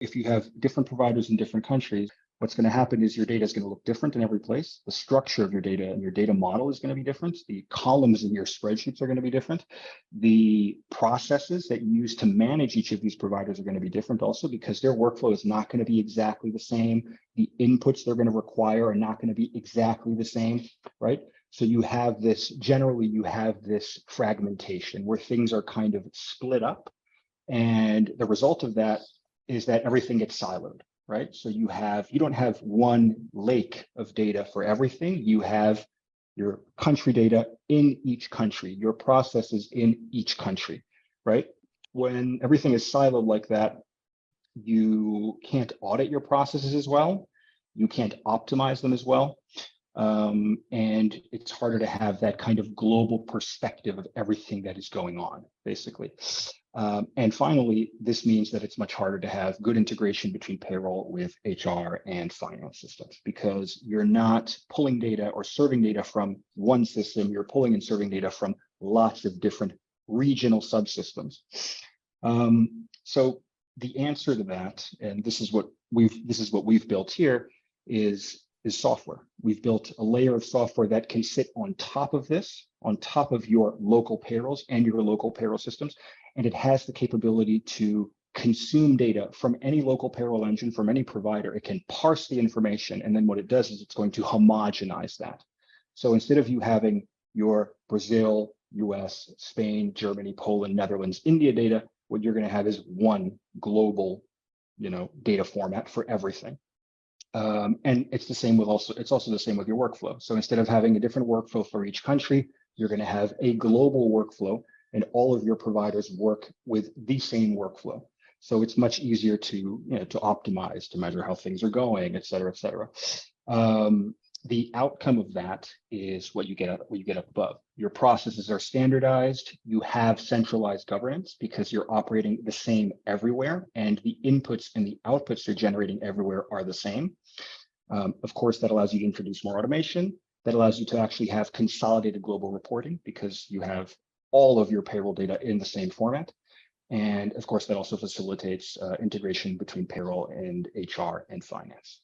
If you have different providers in different countries, what's going to happen is your data is going to look different in every place. The structure of your data and your data model is going to be different. The columns in your spreadsheets are going to be different. The processes that you use to manage each of these providers are going to be different also, because their workflow is not going to be exactly the same. The inputs they're going to require are not going to be exactly the same, right? So you have this, generally you have this fragmentation where things are kind of split up. And the result of that is that everything gets siloed, right? So you don't have one lake of data for everything. You have your country data in each country, your processes in each country, right? When everything is siloed like that, you can't audit your processes as well. You can't optimize them as well. And it's harder to have that kind of global perspective of everything that is going on, basically. And finally, this means that it's much harder to have good integration between payroll with HR and finance systems, because you're not pulling data or serving data from one system, you're pulling and serving data from lots of different regional subsystems. So the answer to that, and this is what we've built here, is software. We've built a layer of software that can sit on top of this, on top of your local payrolls and your local payroll systems. And it has the capability to consume data from any local payroll engine, from any provider. It can parse the information. And then what it does is it's going to homogenize that. So instead of you having your Brazil, US, Spain, Germany, Poland, Netherlands, India data, what you're going to have is one global, data format for everything. And it's the same with it's also the same with your workflow. So instead of having a different workflow for each country, you're going to have a global workflow, and all of your providers work with the same workflow. So it's much easier to optimize, to measure how things are going, et cetera, et cetera. The outcome of that is what you get up above. Your processes are standardized. You have centralized governance because you're operating the same everywhere, and the inputs and the outputs you're generating everywhere are the same. Of course, that allows you to introduce more automation. That allows you to actually have consolidated global reporting because you have all of your payroll data in the same format. And of course, that also facilitates integration between payroll and HR and finance.